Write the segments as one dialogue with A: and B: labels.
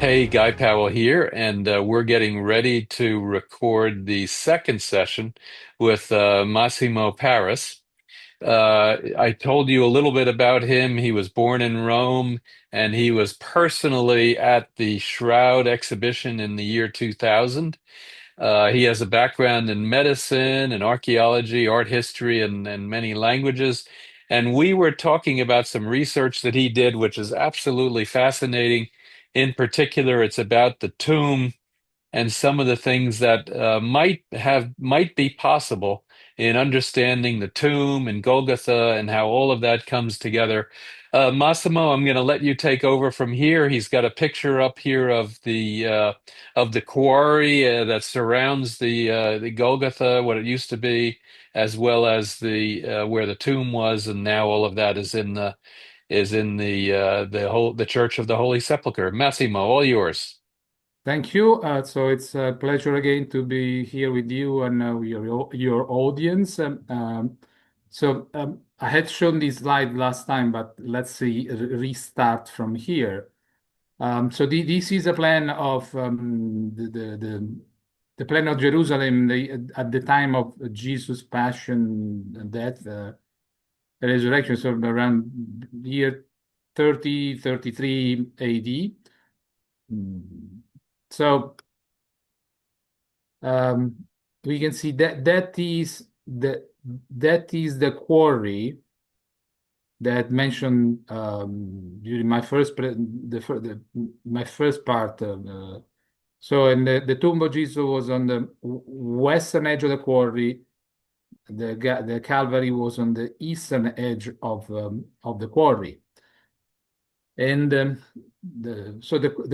A: Hey, Guy Powell here, and we're getting ready to record the second session with Massimo Paris. I told you a little bit about him. He was born in Rome, and he was personally at the Shroud exhibition in the year 2000. He has a background in medicine and archaeology, art history, and many languages. And we were talking about some research that he did, which is absolutely fascinating. In particular, it's about the tomb and some of the things that might be possible in understanding the tomb and Golgotha and how all of that comes together. Massimo, I'm going to let you take over from here. He's got a picture up here of the quarry that surrounds the Golgotha, what it used to be, as well as the where the tomb was, and now all of that is in the Church of the Holy Sepulchre. Massimo, all yours.
B: Thank you. So it's a pleasure again to be here with you and your audience. I had shown this slide last time, but let's see, restart from here. This is a plan of the plan of Jerusalem at the time of Jesus' passion, death, resurrection, so around year 30, 33 AD. So we can see that that is the quarry that mentioned during my my first part. And the tomb of Jesus was on the western edge of the quarry. The Calvary was on the eastern edge of the quarry, and the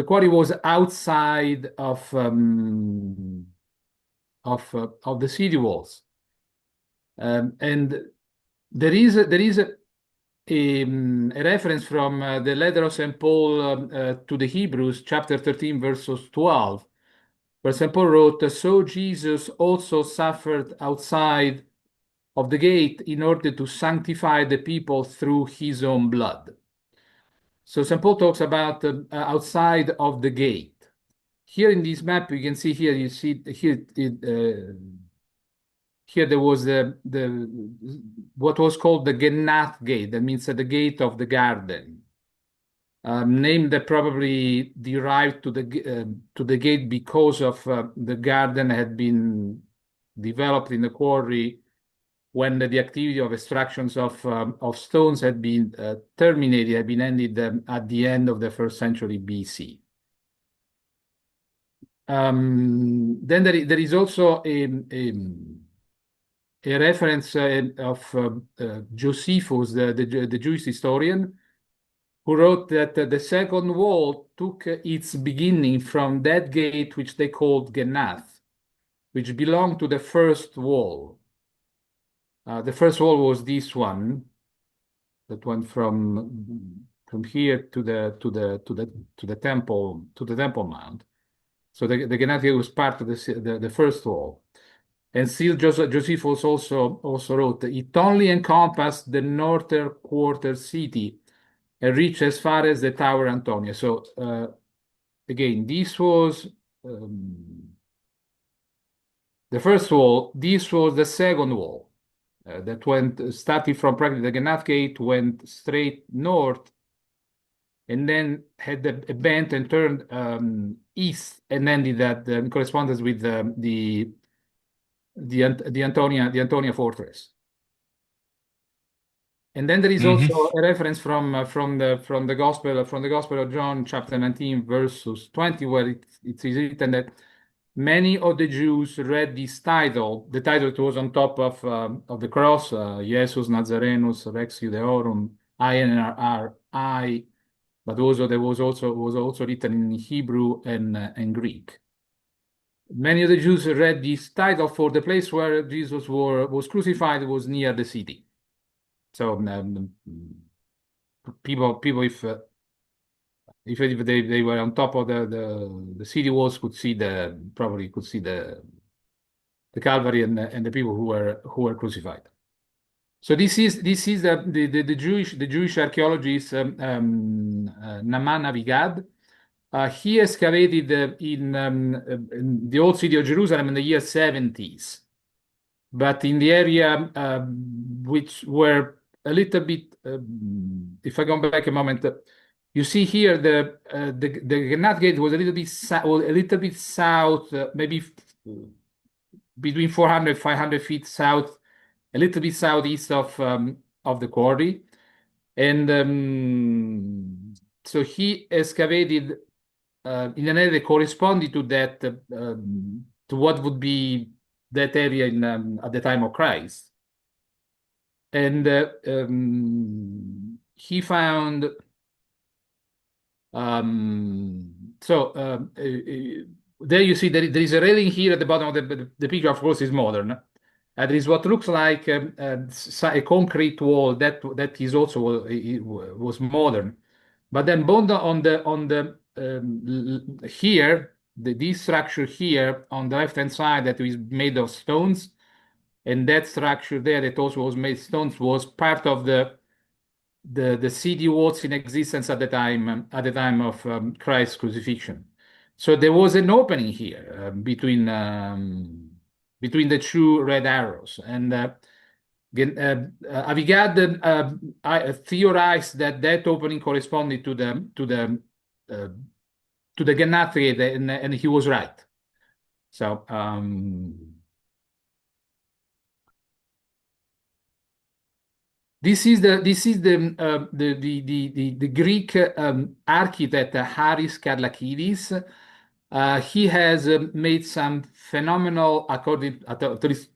B: quarry was outside of the city walls, and there is a reference from the letter of St. Paul to the Hebrews, chapter 13, verses 12, where St. Paul wrote, "So Jesus also suffered outside of the gate in order to sanctify the people through his own blood." So St. Paul talks about outside of the gate. Here in this map, you can see here, you see here, here there was what was called the Genath gate. That means the gate of the garden. Name that probably derived to the gate because of the garden had been developed in the quarry when the activity of extractions of stones had been terminated, had been ended at the end of the first century BC. Then there is also a reference of Josephus, the Jewish historian, who wrote that the second wall took its beginning from that gate which they called Genath, which belonged to the first wall. The first wall was this one, that went from here to the temple mount. So the Genath was part of the first wall. And still, Josephus also wrote that it only encompassed the northern quarter city and reached as far as the Tower Antonia. So again, this was the first wall. This was the second wall that went, starting from practically the Genath Gate, went straight north, and then had a bend and turned east, and ended at in correspondence with the Antonia fortress. And then there is also a reference from the Gospel of John, chapter 19, verses 20, where it is written that many of the Jews read this title. The title that was on top of the cross, Jesus Nazarenus Rex Judeorum, INRI, but also there was also written in Hebrew and Greek. Many of the Jews read this title, for the place where Jesus was crucified was near the city. So people, if they were on top of the city walls, probably could see the Calvary and the people who were crucified. So this is the Jewish archaeologist Naaman Avigad, he excavated in the old city of Jerusalem in the year 70s, but in the area which were a little bit, if I go back a moment, you see here the Gannat Gate was a little bit south, maybe between 400 and 500 feet south, a little bit southeast of the quarry. And so he excavated in an area that corresponded to that, to what would be that area at the time of Christ. And he found, there you see there is a railing here at the bottom of the picture, of course, is modern. There is what looks like a concrete wall that is also was modern. But then both here, this structure here on the left-hand side that is made of stones, and that structure there that also was made stones was part of the city walls in existence at the time of Christ's crucifixion. So there was an opening here between the two red arrows, and Avigad theorized that opening corresponded to the Gannat, and he was right. So this is the Greek architect Haris Karlakidis. He has made some phenomenal, according at least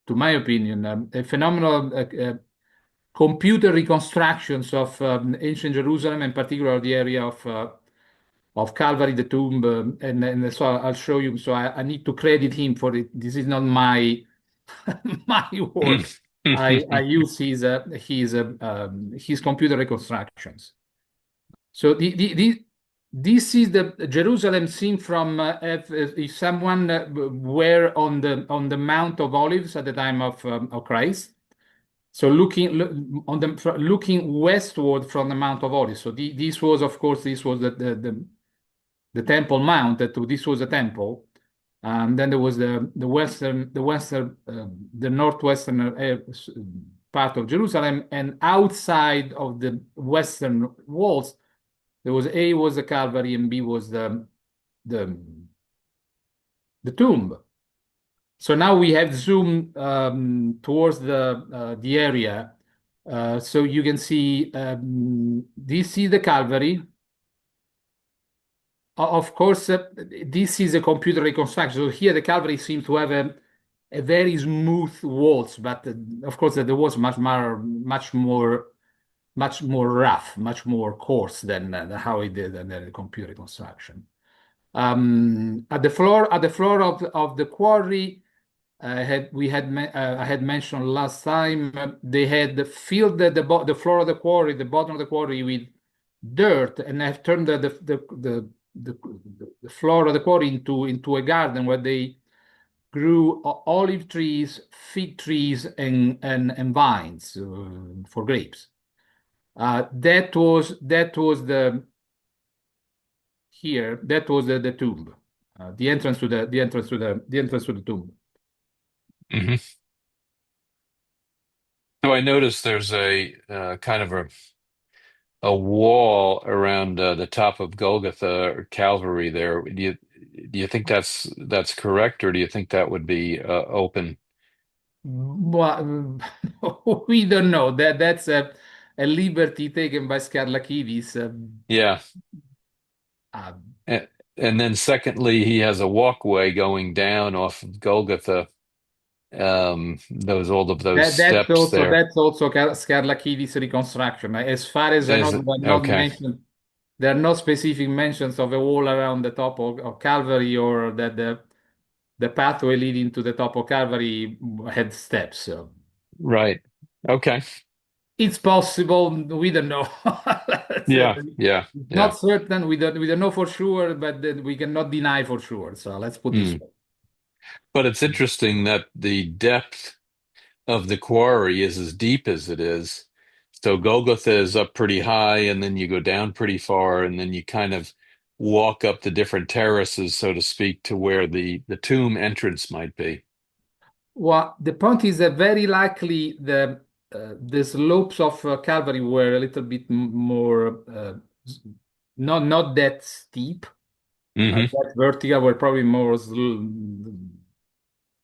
B: to my opinion, phenomenal computer reconstructions of ancient Jerusalem, in particular the area of Calvary, the tomb, and so I'll show you. So I need to credit him for it. This is not my my work. I use his computer reconstructions. So this is the Jerusalem seen from if someone were on the Mount of Olives at the time of Christ. So looking westward from the Mount of Olives. So this was, of course, this was the Temple Mount. This was a temple. Then there was the northwestern part of Jerusalem, and outside of the western walls, there was A was the Calvary and B was the tomb. So now we have zoomed towards the area, so you can see this is the Calvary. Of course, this is a computer reconstruction. So here the Calvary seems to have a very smooth walls, but of course there was much more rough, much more coarse than how it did in the computer reconstruction. At the floor of the quarry, I had mentioned last time, they had filled the floor of the quarry, the bottom of the quarry, with dirt, and have turned the floor of the quarry into a garden where they grew olive trees, fig trees, and vines for grapes. That was the tomb, the entrance to the tomb.
A: hmm So I noticed there's a kind of a wall around the top of Golgotha or Calvary there. Do you think that's correct, or do you think that would be open?
B: Well, we don't know. That's a liberty taken by Scarlakidis.
A: Yeah.
B: Uh,
A: And, and then secondly, he has a walkway going down off of Golgotha. All of those steps there.
B: that's also Scarlakidis reconstruction. As far as I know,
A: Is
B: there
A: it?
B: are not
A: Okay.
B: mentioned. There are no specific mentions of a wall around the top of Calvary, or that the pathway leading to the top of Calvary had steps. So
A: Right. Okay.
B: it's possible. We don't know.
A: Yeah. Yeah.
B: It's
A: Yeah.
B: not certain. We don't know for sure, but then we cannot deny for sure. So let's put this
A: Mm.
B: way.
A: But it's interesting that the depth of the quarry is as deep as it is. So Golgotha is up pretty high, and then you go down pretty far, and then you kind of walk up the different terraces, so to speak, to where the tomb entrance might be.
B: Well, the point is that very likely the slopes of Calvary were a little bit more not that steep,
A: Hmm.
B: that vertical were probably more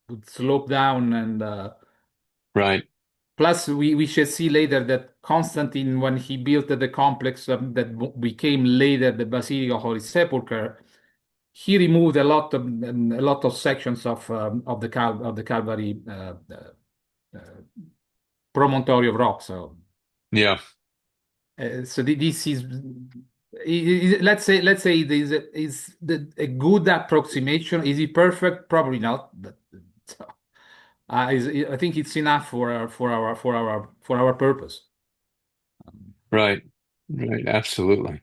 B: would slope down and
A: Right.
B: plus we shall see later that Constantine, when he built the complex that became later the Basilica of Holy Sepulchre, he removed a lot of sections of the Calvary uh, promontory of rock.
A: Yeah.
B: So this is let's say this is a good approximation. Is it perfect? Probably not, but I think it's enough for our purpose.
A: Right. Right. Absolutely.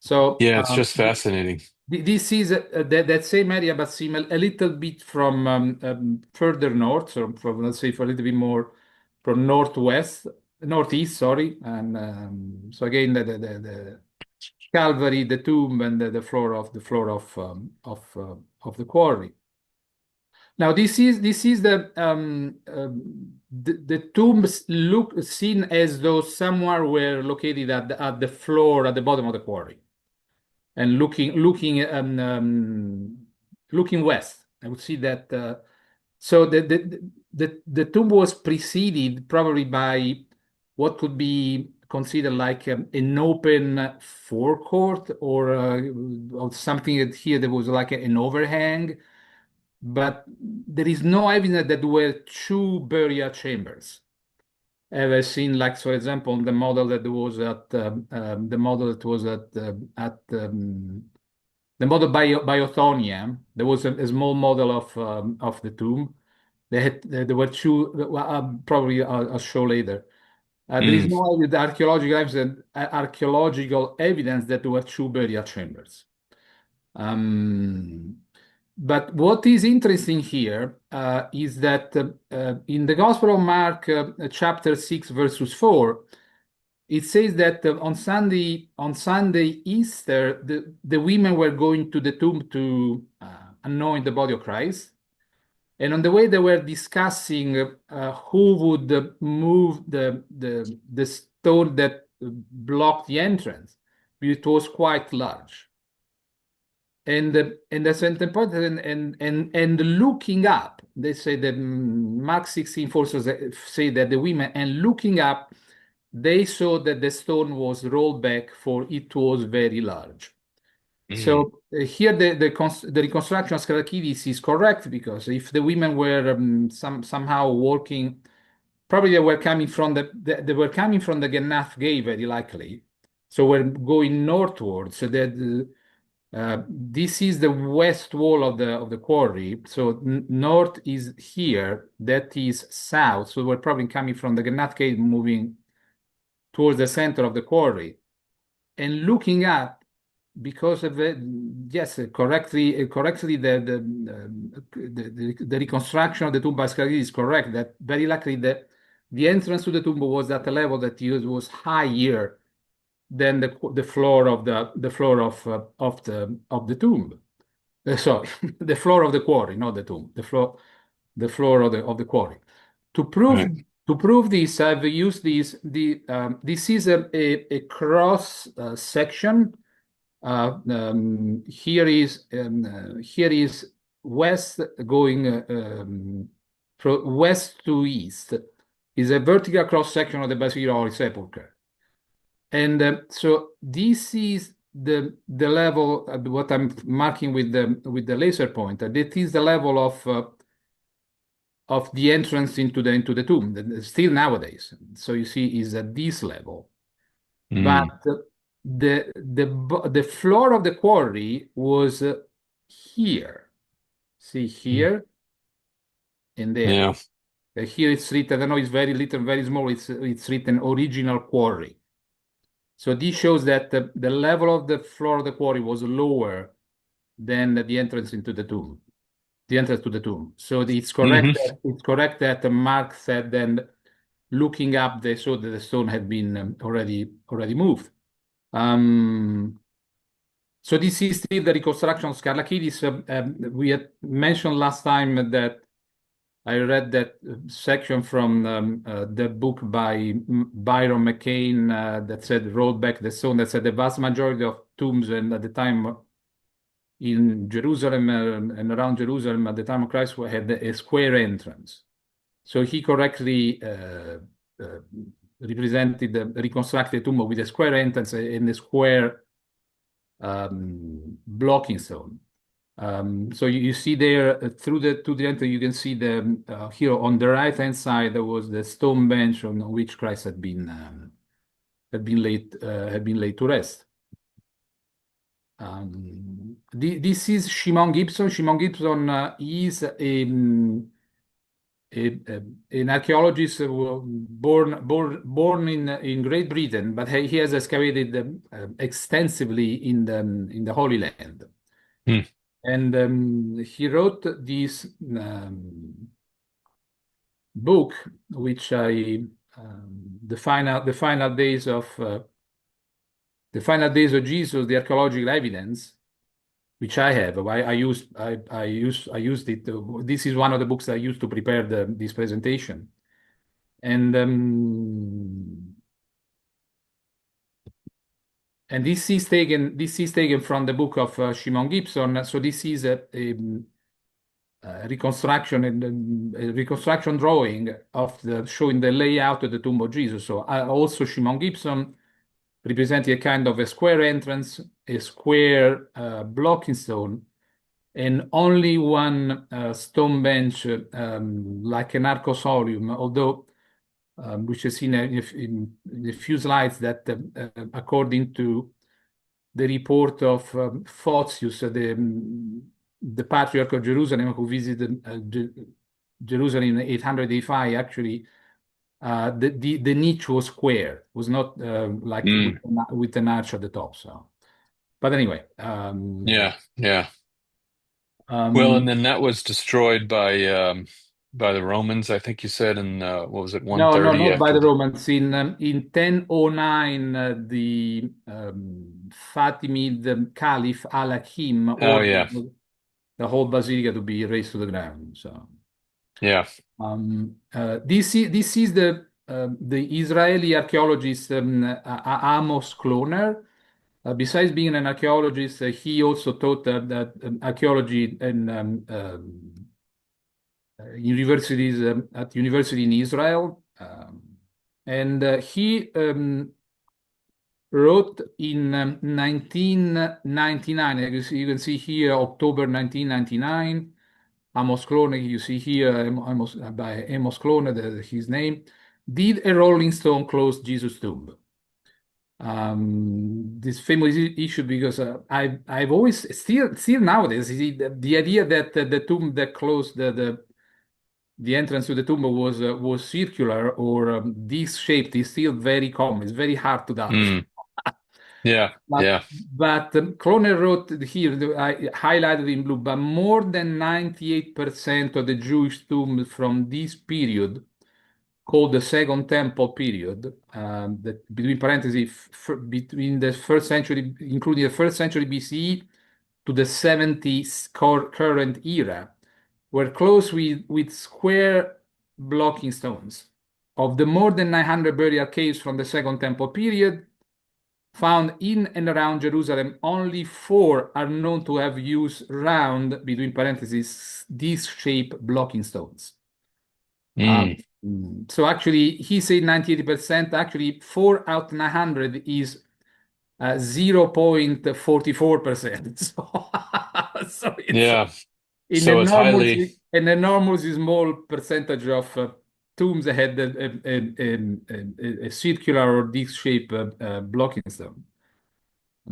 B: So
A: Yeah, it's just fascinating.
B: this is that same area, but similar a little bit from further north, so from let's say for a little bit more from northeast, sorry. And so again, the Calvary, the tomb, and the floor of the quarry. Now this is the tombs look seen as though somewhere were located at the floor at the bottom of the quarry and looking west. I would see that. So the tomb was preceded probably by what could be considered like an open forecourt or something that here there was like an overhang, but there is no evidence that there were two burial chambers. Ever seen, like for example, the model that was at the model by Othoniel. There was a small model of the tomb. There were two. Well, probably I'll show later. There is
A: Mm.
B: no archaeological evidence that there were two burial chambers. Um, but what is interesting here is that in the Gospel of Mark, chapter 6, verses 4, it says that on Sunday Easter, the women were going to the tomb to anoint the body of Christ. And on the way, they were discussing who would move the stone that blocked the entrance. It was quite large. And at a certain point, and looking up, they say that Mark 16 forces say that the women, and looking up, they saw that the stone was rolled back, for it was very large.
A: Mm.
B: So here the reconstruction of Skalakidis is correct, because if the women were somehow walking, probably they were coming from the Gennath Gate, very likely. So we're going northward. So that this is the west wall of the quarry. So north is here, that is south. So we're probably coming from the Gennath Gate, moving towards the center of the quarry, and looking up, because of it, yes, correctly, the reconstruction of the tomb by Scaraghi is correct. That very likely the entrance to the tomb was at a level that it was higher than the floor of the tomb. Sorry, the floor of the quarry, not the tomb. The floor of the quarry. To prove
A: Right.
B: to prove this, I've used this is a cross section. Here is west going from west to east is a vertical cross section of the Basilica of Holy Sepulchre. And so this is the level, what I'm marking with the laser pointer. That is the level of the entrance into the tomb, still nowadays. So you see, is at this level. But
A: Mm.
B: the floor of the quarry was here. See here and there.
A: Yeah.
B: Here it's written. I know it's very little, very small. It's written original quarry. So this shows that the level of the floor of the quarry was lower than the entrance into the tomb, the entrance to the tomb. So it's correct.
A: Hmm.
B: That Mark said then, looking up, they saw that the stone had been already moved. Um, So this is still the reconstruction of Scarlakidis. We had mentioned last time that I read that section from the book by Byron McCain that said "Roll Back the Stone," that said the vast majority of tombs and at the time in Jerusalem and around Jerusalem at the time of Christ had a square entrance. So he correctly reconstructed the tomb with a square entrance and a square blocking stone. So you see there through the to the entrance, you can see the here on the right hand side there was the stone bench on which Christ had been laid to rest. This is Shimon Gibson. Shimon Gibson is an archaeologist born in Great Britain, but he has excavated extensively in the Holy Land.
A: Hmm.
B: And he wrote this book, which the final days of Jesus, the archaeological evidence, which I have. I used it. This is one of the books I used to prepare this presentation, and this is taken from the book of Shimon Gibson. So this is a reconstruction and a reconstruction drawing of showing the layout of the tomb of Jesus. So also Shimon Gibson representing a kind of a square entrance, a square blocking stone, and only one stone bench, like an arcosolium, although which is seen in a few slides that, according to the report of Photius, the Patriarch of Jerusalem, who visited Jerusalem in 885, actually, the niche was square, was not like
A: Mm.
B: with an arch at the top. So, but anyway,
A: Yeah, yeah. Well, and
B: um,
A: then that was destroyed by the Romans, I think you said, in what was it,
B: no,
A: 130
B: not by
A: after
B: the
A: the.
B: Romans. In 1009, the Fatimid Caliph Al-Hakim
A: Oh
B: ordered
A: yeah,
B: the whole basilica to be razed to the ground. So.
A: yeah.
B: This is the Israeli archaeologist Amos Kloner. Besides being an archaeologist, he also taught that archaeology in universities at university in Israel, and he wrote in 1999. You can see here October 1999. Amos Krone, you see here, by Amos Krone, his name, did a Rolling Stone close Jesus' tomb? This famous issue because I've always still nowadays you see the idea that the tomb that closed the entrance to the tomb was circular or disc-shaped is still very common. It's very hard to doubt.
A: Mm. Yeah,
B: But
A: yeah.
B: Kroner wrote here, I highlighted in blue, but more than 98% of the Jewish tombs from this period, called the Second Temple period, that between parentheses, between the first century, including the first century BCE to the 70s current era, were closed with square blocking stones. Of the more than 900 burial caves from the Second Temple period, found in and around Jerusalem, only 4 are known to have used round, between parentheses, disc-shaped blocking stones.
A: Mm.
B: So actually, he said 98%. Actually, 4 out of 900 is 0.44%. So it's
A: Yeah. So it's highly,
B: an enormously small percentage of tombs that had a circular or disc-shaped blocking stone.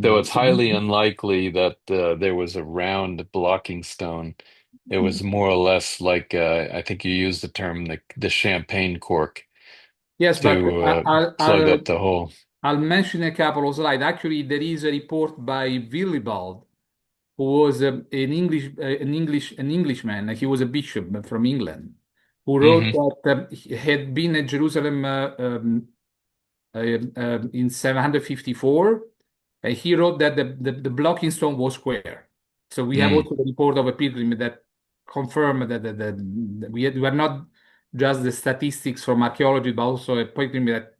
A: so it's
B: So
A: highly unlikely that there was a round blocking stone. It was more or less like I think you used the term the champagne cork
B: yes, but
A: to plug up the hole.
B: I'll mention a couple of slides. Actually, there is a report by Willibald, who was an Englishman. He was a bishop from England, who wrote
A: Hmm.
B: that he had been at Jerusalem in 754, And he wrote that the blocking stone was square. So we have
A: Mm.
B: also the report of a pilgrim that confirmed that we are not just the statistics from archaeology, but also a pilgrim that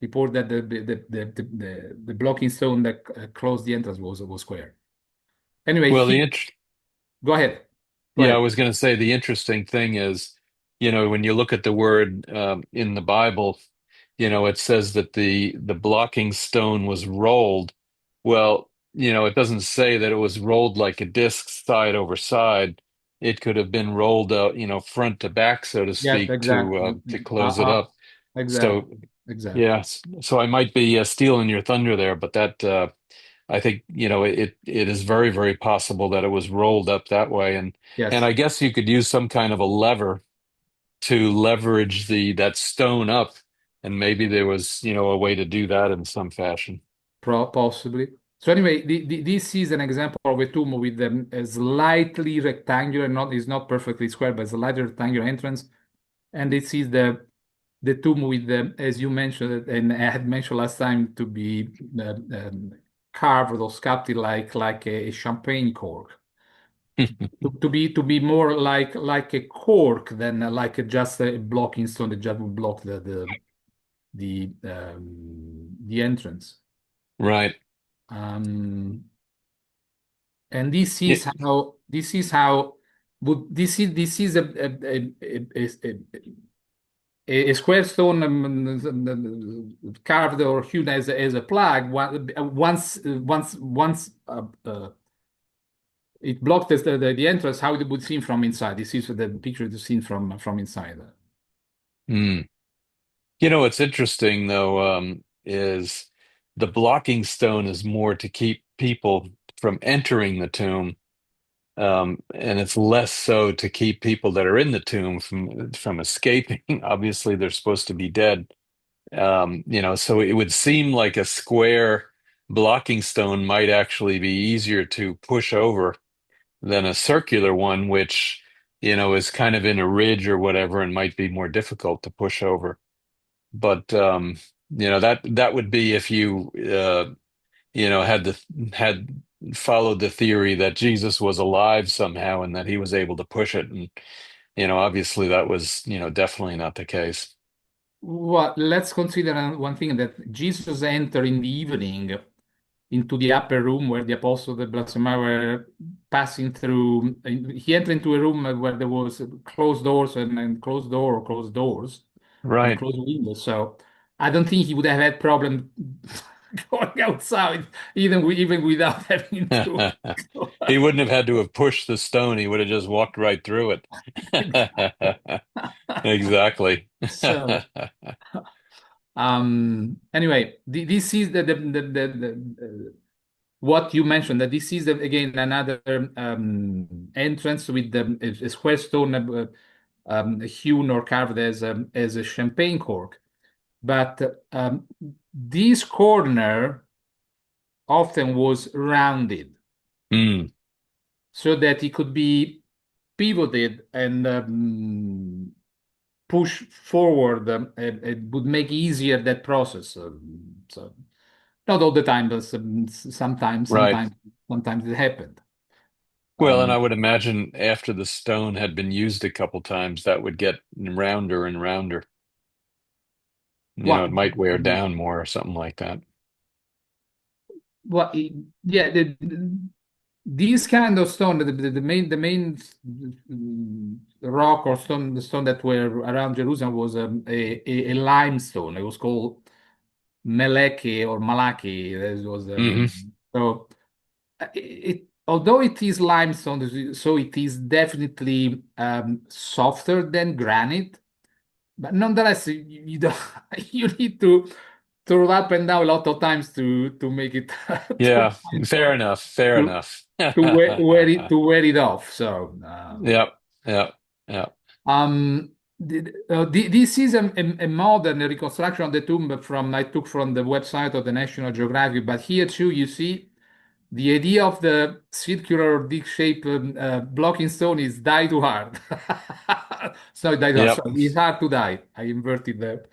B: report that the blocking stone that closed the entrance was square. Anyway,
A: Well,
B: he go ahead. Go
A: yeah, I
B: ahead.
A: was going to say the interesting thing is, when you look at the word in the Bible, it says that the blocking stone was rolled. Well, it doesn't say that it was rolled like a disc side over side. It could have been rolled out, front to back, so to
B: Yes,
A: speak,
B: exactly.
A: to close it up. So,
B: Exactly. Exactly.
A: yes, so I might be stealing your thunder there, but that I think, it is very, very possible that it was rolled up that way. And
B: Yes.
A: I guess you could use some kind of a lever to leverage that stone up. And maybe there was, a way to do that in some fashion.
B: Possibly. So anyway, this is an example of a tomb with a slightly rectangular, not is not perfectly square, but slightly rectangular entrance. And this is the tomb with the, as you mentioned, and I had mentioned last time, to be carved or sculpted like a champagne cork, to be more like a cork than like just a blocking stone that just would block the entrance.
A: Right.
B: Um, and
A: Yeah.
B: this is a square stone carved or hewn as a plug. Once it blocked the entrance, how it would seem from inside. This is the picture to seen from inside.
A: Mm. What's interesting though, is the blocking stone is more to keep people from entering the tomb. And it's less so to keep people that are in the tomb from escaping. Obviously, they're supposed to be dead. So it would seem like a square blocking stone might actually be easier to push over than a circular one, which, is kind of in a ridge or whatever and might be more difficult to push over. But that would be if you had followed the theory that Jesus was alive somehow and that he was able to push it. And, obviously that was, definitely not the case.
B: Well, let's consider one thing, that Jesus entered in the evening into the upper room where the apostles, the blasphemers, were passing through. He entered into a room where there was closed doors and closed door or closed doors and
A: Right.
B: closed windows. So I don't think he would have had problem going outside, even without having to.
A: He wouldn't have had to have pushed the stone. He would have just walked right through it. Exactly.
B: So anyway, this is what you mentioned, that this is again another entrance with a square stone hewn or carved as a champagne cork. But this corner often was rounded
A: Mm,
B: so that it could be pivoted and push forward. It would make easier that process. So not all the time, but sometimes,
A: right.
B: sometimes it happened.
A: Well, and I
B: Um,
A: would imagine after the stone had been used a couple times, that would get rounder and rounder. It
B: what,
A: might wear down more or something like that.
B: what, yeah, these kind of stone, the main rock or stone, the stone that were around Jerusalem was a limestone. It was called Meleke or Malaki. That was
A: Hmm.
B: so. Although it is limestone, so it is definitely softer than granite. But nonetheless, you don't, you need to roll up and down a lot of times to make it to
A: Yeah, fair enough. Fair
B: to
A: enough.
B: wear it off. So
A: Yep. Yep. Yep.
B: this is a modern reconstruction of the tomb from I took from the website of the National Geographic. But here too, you see the idea of the circular or disc-shaped blocking stone is die too hard. So die too hard.
A: Yep.
B: Sorry, it's hard to die. I inverted the.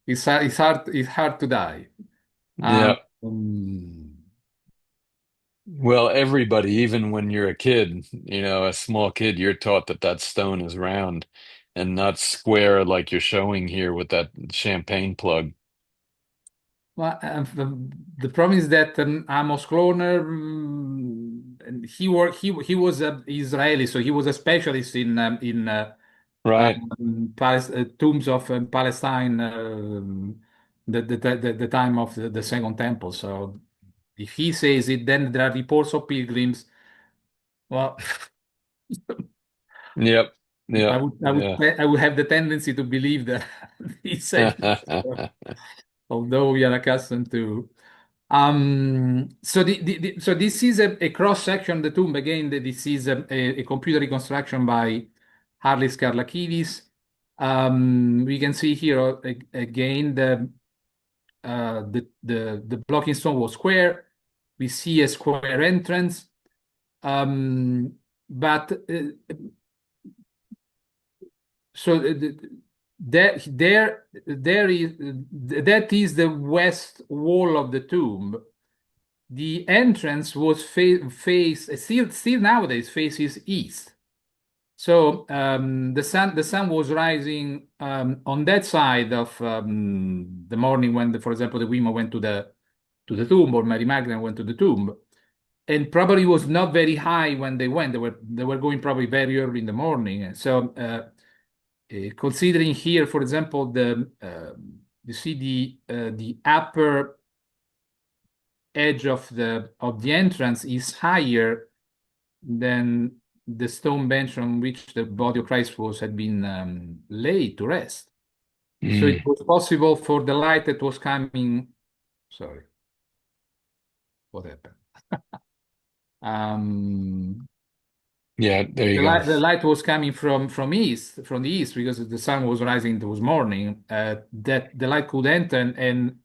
B: It's hard. It's hard to die. Um,
A: Yep. Well, everybody, even when you're a kid, a small kid, you're taught that that stone is round and not square like you're showing here with that champagne plug.
B: Well, the problem is that Amos Kloner, and he was Israeli, so he was a specialist in
A: Right.
B: tombs of Palestine, the time of the Second Temple. So if he says it, then there are reports of pilgrims. Well,
A: Yep.
B: I
A: Yep.
B: would I would
A: Yeah.
B: I would have the tendency to believe that he said it, although we are accustomed to. So this is a cross section of the tomb. Again, this is a computer reconstruction by Harlis Karlakidis. We can see here again the blocking stone was square. We see a square entrance, but so there is that is the west wall of the tomb. The entrance was still nowadays faces east. So the sun was rising on that side of the morning when, for example, the women went to the tomb, or Mary Magdalene went to the tomb, and probably was not very high when they went. They were going probably very early in the morning. So considering here, for example, you see the upper edge of the entrance is higher than the stone bench on which the body of Christ had been laid to rest. So it
A: Mm.
B: was possible for the light that was coming. Sorry, what happened? Um,
A: Yeah, there you
B: the
A: go.
B: light, the light was coming from the east, because the sun was rising. It was morning. That the light could enter, and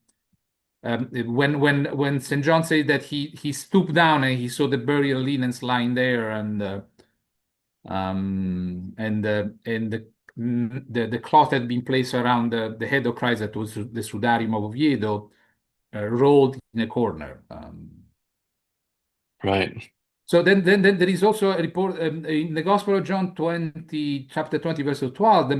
B: when St. John said that he stooped down and he saw the burial linens lying there, and the cloth had been placed around the head of Christ, that was the Sudarium of Oviedo, rolled in a corner.
A: Right.
B: So then there is also a report in the Gospel of John 20, chapter 20, verse 12, that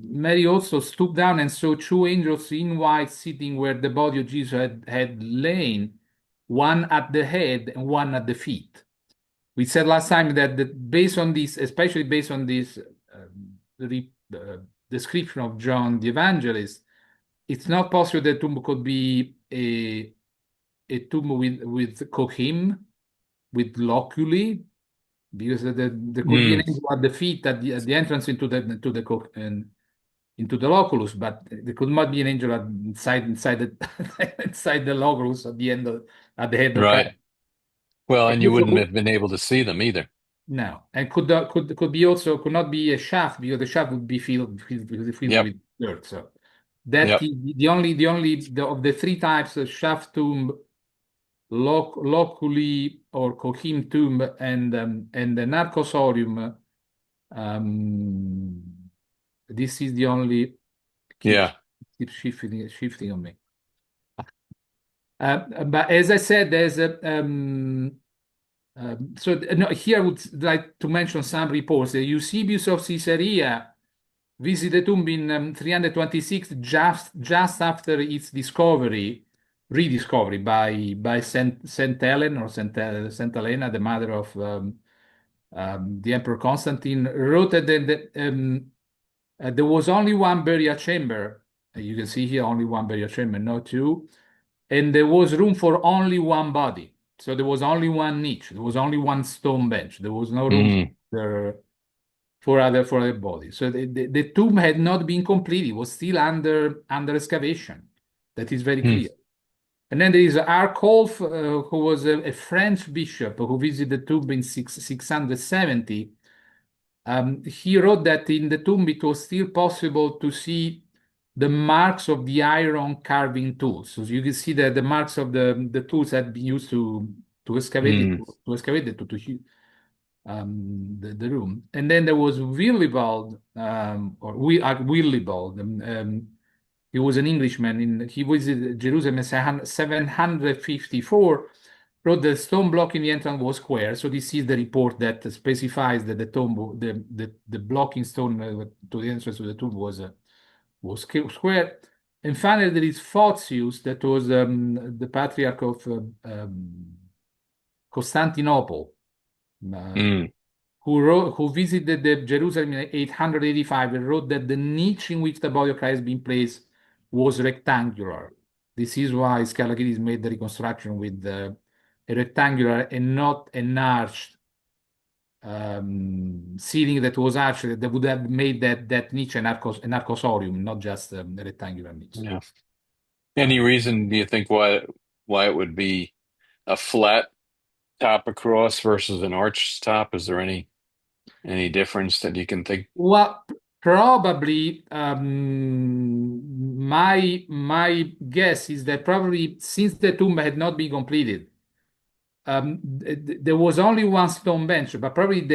B: Mary also stooped down and saw two angels in white sitting where the body of Jesus had lain, one at the head and one at the feet. We said last time that based on this, especially based on this description of John the Evangelist, it's not possible that tomb could be a tomb with Kohim, with loculi, because there could be an
A: Mm.
B: angel at the feet at the entrance into the loculus, but there could not be an angel inside the inside the loculus at the head of Christ.
A: Right. Well,
B: And
A: and you wouldn't
B: also,
A: have been able to see them either.
B: no, and could not be a shaft, because the shaft would be filled
A: Yep.
B: with dirt. So that
A: Yep.
B: is of the three types of shaft tomb, loculi or Kohim tomb, and the narcosorium. Um, this is the only keeps
A: Yeah.
B: keeps shifting on me. But as I said, there's a so no, here I would like to mention some reports. Eusebius of Caesarea visited the tomb in 326, just after its rediscovery by Saint Helen, or Saint Helena, the mother of the Emperor Constantine. Wrote that there was only one burial chamber. You can see here only one burial chamber, not two, and there was room for only one body. So there was only one niche. There was only one stone bench. There was no room
A: Mm.
B: for other bodies. So the tomb had not been completed. It was still under excavation. That is very
A: Mm.
B: clear. And then there is Arculf, who was a French bishop who visited the tomb in 670. He wrote that in the tomb it was still possible to see the marks of the iron carving tools. So you can see that the marks of the tools had been used to excavate it,
A: Mm.
B: the room. And then there was Willibald, or Willibald, He was an Englishman. He visited Jerusalem in 754. Wrote the stone block in the entrance was square. So this is the report that specifies that the blocking stone to the entrance of the tomb was square. And finally, there is Photius, that was the patriarch of Constantinople, uh,
A: Mm.
B: who visited Jerusalem in 885 and wrote that the niche in which the body of Christ being placed was rectangular. This is why Scalagiris made the reconstruction with a rectangular and not an arched ceiling that was arched, that would have made that niche an arcosorium, not just a rectangular niche.
A: Yeah. Any reason do you think why it would be a flat top across versus an arch top? Is there any difference that you can think?
B: Well, probably my guess is that probably since the tomb had not been completed, there was only one stone bench, but probably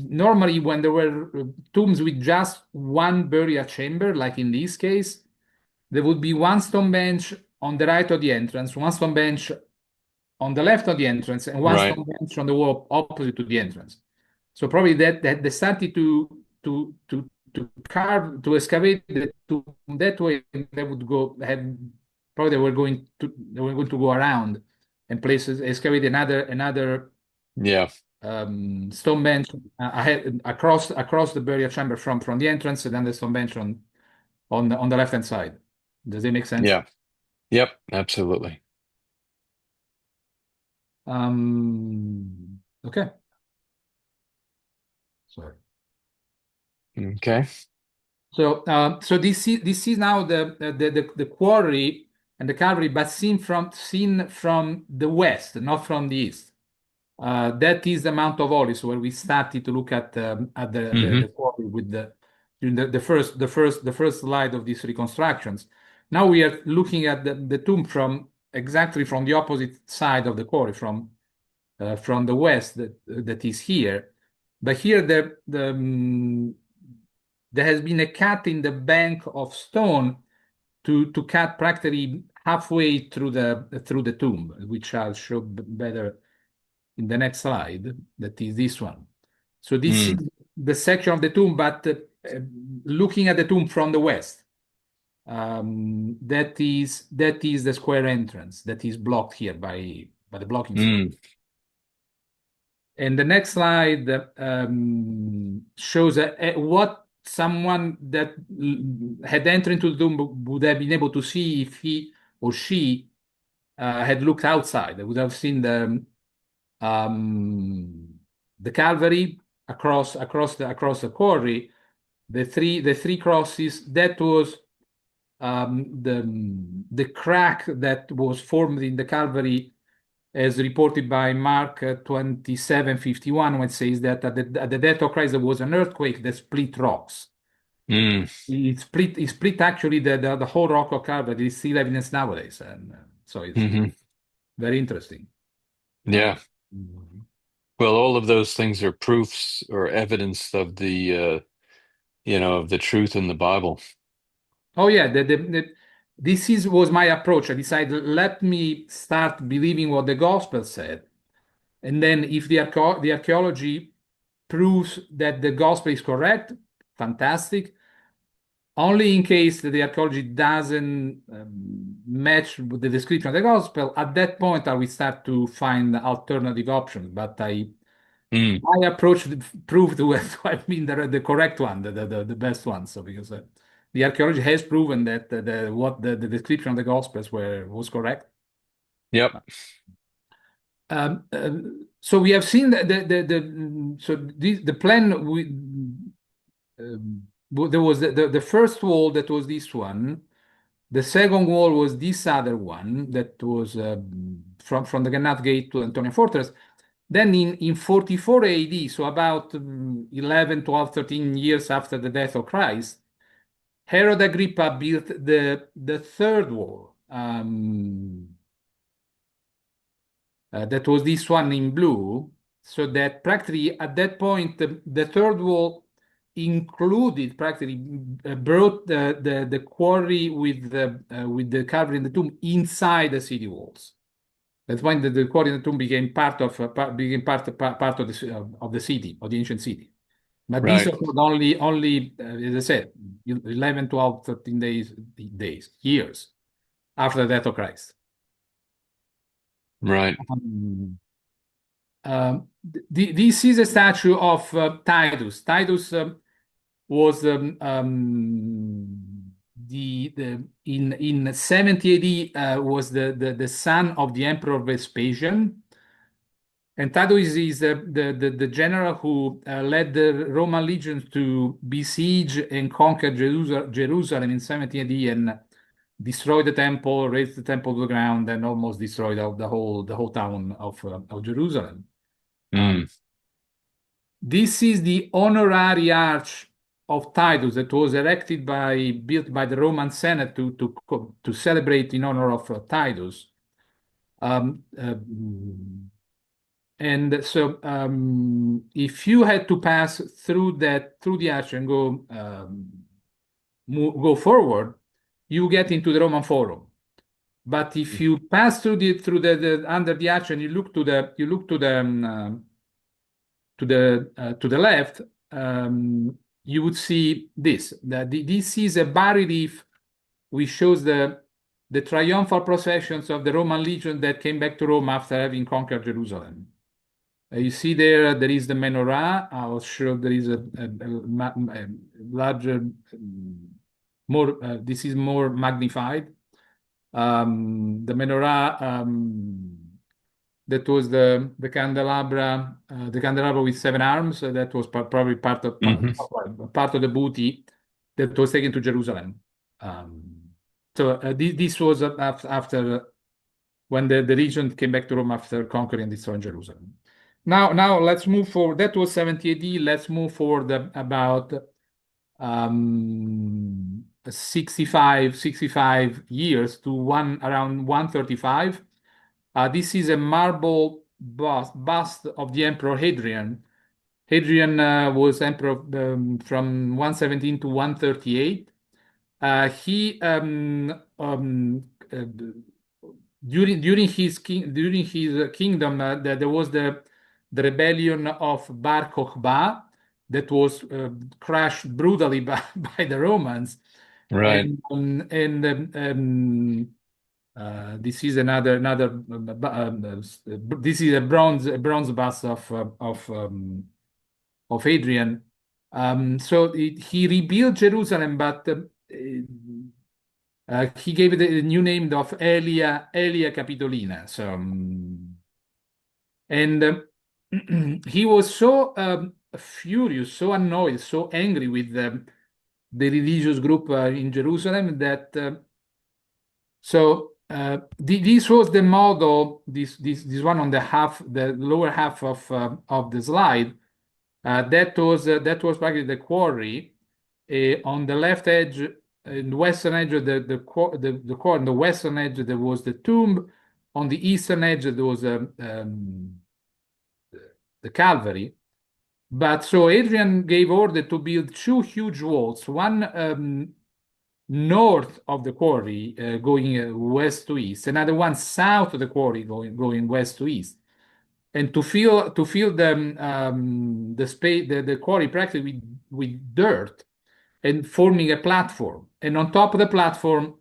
B: normally when there were tombs with just one burial chamber, like in this case, there would be one stone bench on the right of the entrance, one stone bench on the left of the entrance, and one
A: Right.
B: stone bench on the wall opposite to the entrance. So probably that they started to carve, to excavate the tomb that way. They would go have probably they were going to go around and places excavate another
A: Yeah.
B: stone bench ahead across the burial chamber from the entrance, and then the stone bench on the left hand side. Does it make sense?
A: Yeah. Yep. Absolutely.
B: Okay. Sorry.
A: Okay.
B: So this is now the quarry and the Calvary, but seen from the west, not from the east. That is the Mount of Olives, where we started to look at the
A: Hmm.
B: quarry with during the first slide of these reconstructions. Now we are looking at the tomb from exactly from the opposite side of the quarry, from the west that is here. But here there has been a cut in the bank of stone to cut practically halfway through the tomb, which I'll show better in the next slide. That is this one. So this is
A: Mm.
B: the section of the tomb, but looking at the tomb from the west. That is the square entrance that is blocked here by the blocking stone.
A: Mm.
B: And the next slide shows what someone that had entered into the tomb would have been able to see if he or she had looked outside. They would have seen the Calvary across the quarry, the three crosses. That was the crack that was formed in the Calvary, as reported by Mark 27:51, when it says that at the death of Christ there was an earthquake that split rocks.
A: Mm.
B: It split actually the whole rock of Calvary. There is still evidence nowadays, and so it's
A: Hmm.
B: very interesting.
A: Yeah.
B: Mhm.
A: Well, all of those things are proofs or evidence of of the truth in the Bible.
B: Oh yeah, this was my approach. I decided, let me start believing what the gospel said, and then if the archaeology proves that the gospel is correct, fantastic. Only in case that the archaeology doesn't match with the description of the gospel, at that point I will start to find alternative options. But
A: Mm.
B: my approach proved to have been the correct one, the best one. So because the archaeology has proven that the description of the gospels was correct.
A: Yep.
B: So we have seen the plan. There was the first wall, that was this one. The second wall was this other one that was from the Gannat Gate to Antonia Fortress. Then in 44 AD, so about 11, 12, 13 years after the death of Christ, Herod Agrippa built the third wall. That was this one in blue. So that practically at that point, the third wall included practically brought the quarry with the Calvary and the tomb inside the city walls. That's when the quarry and the tomb became part of part of the city, of the ancient city. But this
A: Right.
B: was only as I said, 11, 12, 13 years after the death of Christ.
A: Right.
B: Um, this is a statue of Titus. Titus was the in 70 AD was the son of the Emperor Vespasian. And Titus is the general who led the Roman legions to besiege and conquer Jerusalem in 70 AD and destroy the temple, raise the temple to the ground, and almost destroy the whole town of Jerusalem.
A: Mm.
B: This is the honorary arch of Titus that was built by the Roman Senate to celebrate in honor of Titus. Um, uh, and so, if you had to pass through the arch and go forward, you get into the Roman Forum. But if you pass through the under the arch and you look to the left, you would see this. This is a bas relief which shows the triumphal processions of the Roman legion that came back to Rome after having conquered Jerusalem. You see there is the menorah. I'll show there is a larger, more. This is more magnified. The menorah that was the candelabra with 7 arms. That was probably
A: Hmm.
B: part of the booty that was taken to Jerusalem. This was after when the region came back to Rome after conquering and destroying Jerusalem. Now let's move forward. That was 70 AD. Let's move forward about 65 years to around 135. This is a marble bust of the Emperor Hadrian. Hadrian was emperor from 117 to 138. He during his kingdom, there was the rebellion of Bar Kokhba that was crushed brutally by the Romans,
A: Right.
B: and this is this is a bronze bust of Hadrian. So he rebuilt Jerusalem, but he gave it a new name of Aelia Capitolina. So, and he was so furious, so annoyed, so angry with the religious group in Jerusalem that this was the model. This one on the lower half of the slide. That was practically the quarry. On the left edge, in the western edge of the quarry, on the western edge there was the tomb. On the eastern edge there was the Calvary. But so Adrian gave order to build two huge walls, one north of the quarry going west to east, another one south of the quarry going west to east, and to fill the space the quarry practically with dirt and forming a platform. And on top of the platform,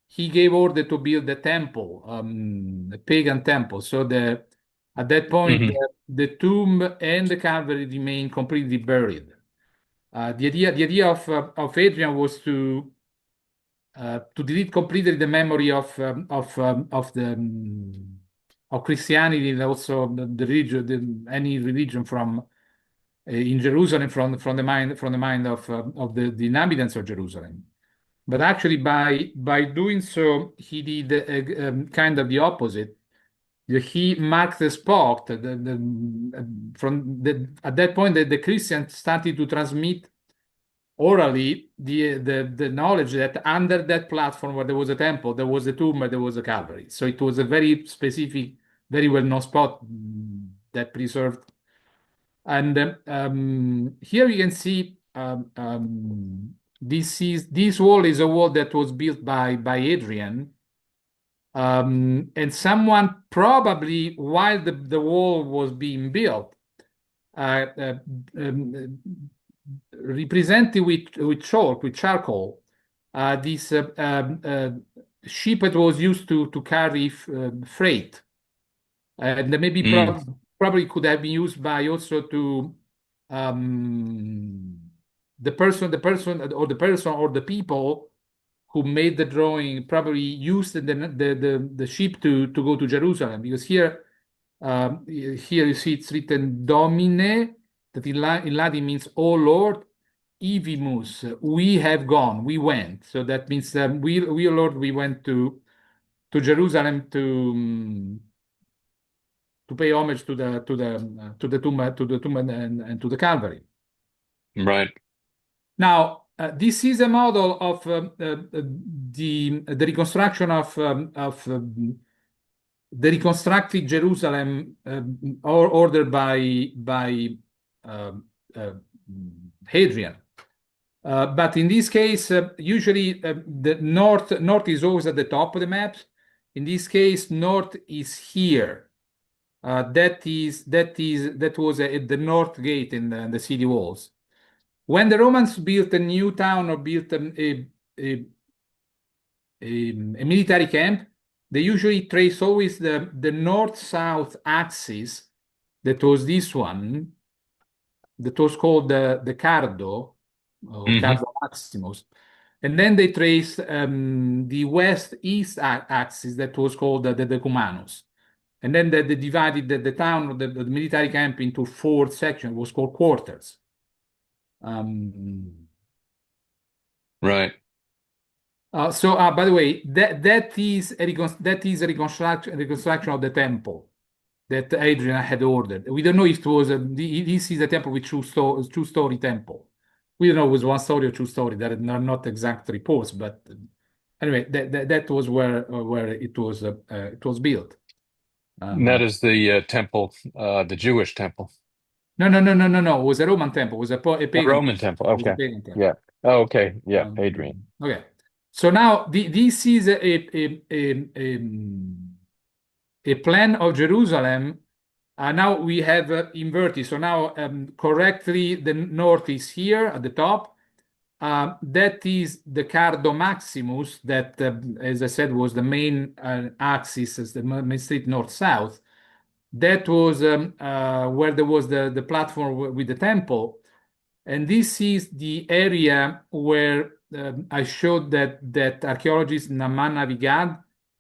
B: he gave order to build the temple, a pagan temple. So at that point,
A: Hmm.
B: the tomb and the Calvary remain completely buried. The idea of Adrian was to delete completely the memory of Christianity and also the religion, any religion from in Jerusalem from the mind of the inhabitants of Jerusalem. But actually, by doing so, he did kind of the opposite. He marked the spot. At that point, the Christians started to transmit orally the knowledge that under that platform where there was a temple, there was a tomb, and there was a Calvary. So it was a very specific, very well-known spot that preserved. And here you can see this wall is a wall that was built by Adrian. And someone probably, while the wall was being built, uh, uh, um, represented with chalk, with charcoal, this ship that was used to carry freight, and maybe
A: Mm,
B: probably could have been used by also to um, the person or the people who made the drawing probably used the ship to go to Jerusalem, because here you see it's written Domine, that in Latin means "O Lord, Ivimus," we have gone, we went. So that means we, O Lord, we went to Jerusalem to pay homage to the tomb and to the Calvary.
A: right.
B: Now, this is a model of the reconstruction of the reconstructed Jerusalem, ordered by um, uh, Hadrian. But in this case, usually the north is always at the top of the maps. In this case, north is here. That was at the north gate in the city walls. When the Romans built a new town or built a, a military camp, they usually trace always the north-south axis. That was this one, that was called the Cardo, or
A: Hmm.
B: Cardo Maximus. And then they trace the west-east axis that was called the Decumanus. And then they divided the town, or the military camp, into four sections, was called quarters. Um,
A: Right.
B: By the way, that is a reconstruction of the temple that Adrian had ordered. We don't know if it was this is a temple with two-story temple. We don't know if it was one story or two story. There are not exact reports, but anyway, that was where it was built.
A: That
B: Um,
A: is the temple, the Jewish temple.
B: no, no, no, no, no, no. It was a Roman temple. It was a
A: A
B: pagan
A: Roman
B: temple.
A: temple.
B: It was a
A: Okay.
B: pagan temple.
A: Yeah. Oh, okay. Yeah. Hadrian.
B: Okay. So now this is a plan of Jerusalem. Now we have inverted. So now correctly, the north is here at the top. That is the Cardo Maximus, that, as I said, was the main axis, as the main street north-south. That was where there was the platform with the temple. And this is the area where I showed that archaeologist Naman Navigad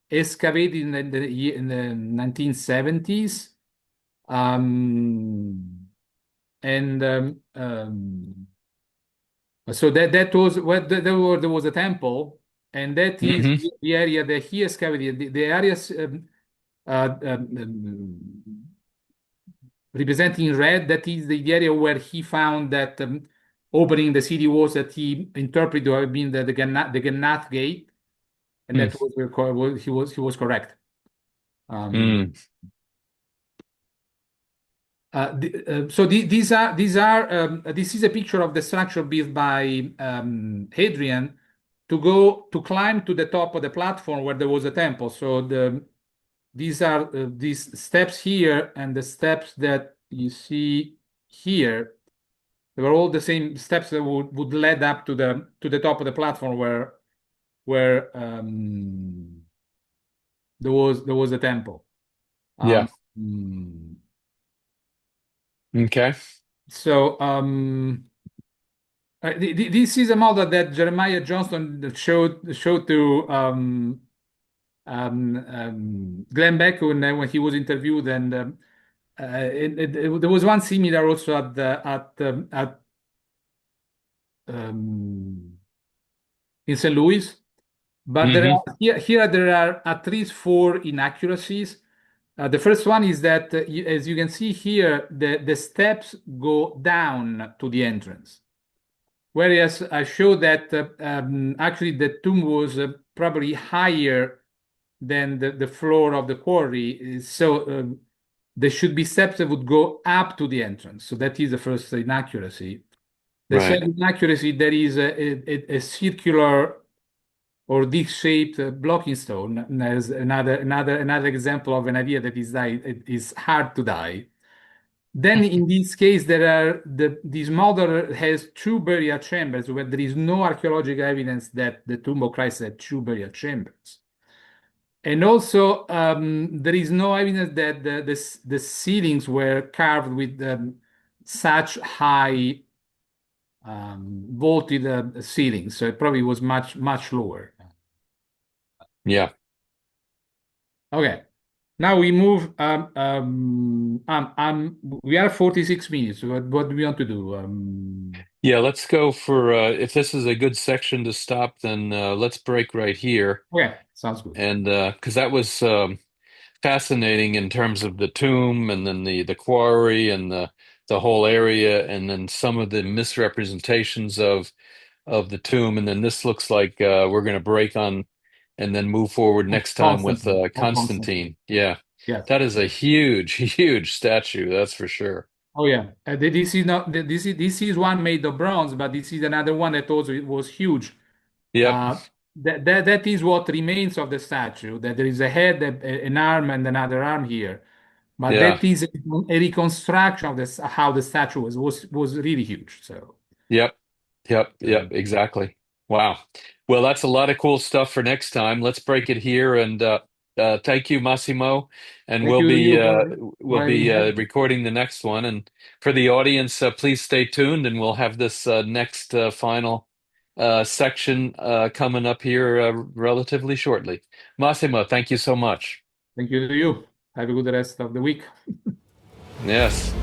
B: excavated in the 1970s. And so that was where there was a temple, and that is
A: Hmm.
B: the area that he excavated. The areas representing red, that is the area where he found that opening the city walls that he interpreted to have been the Gannat gate, and that he was correct. Um,
A: Mm.
B: This is a picture of the structure built by Hadrian to climb to the top of the platform where there was a temple. So these are these steps here, and the steps that you see here. They were all the same steps that would lead up to the top of the platform where there was a temple.
A: Yeah.
B: Um, mm,
A: Okay.
B: so this is a model that Jeremiah Johnston showed to Glenn Beck when he was interviewed, and there was one similar also um, in St. Louis, but
A: Hmm.
B: here there are at least four inaccuracies. The first one is that, as you can see here, the steps go down to the entrance. Whereas I showed that actually the tomb was probably higher than the floor of the quarry. So there should be steps that would go up to the entrance. So that is the first inaccuracy. The
A: Right.
B: second inaccuracy, there is a circular or disc-shaped blocking stone as another example of an idea that it is hard to die. Then in this case, this model has two burial chambers where there is no archaeological evidence that the tomb of Christ had two burial chambers. And also, there is no evidence that the ceilings were carved with such high vaulted ceilings. So it probably was much lower.
A: Yeah.
B: Okay. Now we move. We are 46 minutes. What do we want to do?
A: Yeah, let's go for if this is a good section to stop, then let's break right here.
B: Okay, sounds good.
A: And because that was fascinating in terms of the tomb and then the quarry and the whole area and then some of the misrepresentations of the tomb. And then this looks like we're going to break on and then move forward
B: Oh,
A: next time with
B: Constantine. Oh,
A: Constantine.
B: Constantine.
A: Yeah,
B: Yes.
A: that is a huge, huge statue, that's for sure.
B: Oh yeah. This is not this is one made of bronze, but this is another one that also was huge.
A: Yep.
B: Uh, that is what remains of the statue. That there is a head, an arm, and another arm here. But
A: Yeah.
B: that is a reconstruction of this how the statue was really huge. So
A: Yep. Yep. Yep.
B: uh,
A: Exactly. Wow. Well, that's a lot of cool stuff for next time. Let's break it here and thank you, Massimo. And
B: thank you to you
A: we'll
B: for having me
A: be
B: here.
A: recording the next one. And for the audience, please stay tuned, and we'll have this next final section coming up here relatively shortly. Massimo, thank you so much.
B: Thank you to you. Have a good rest of the week.
A: Yes.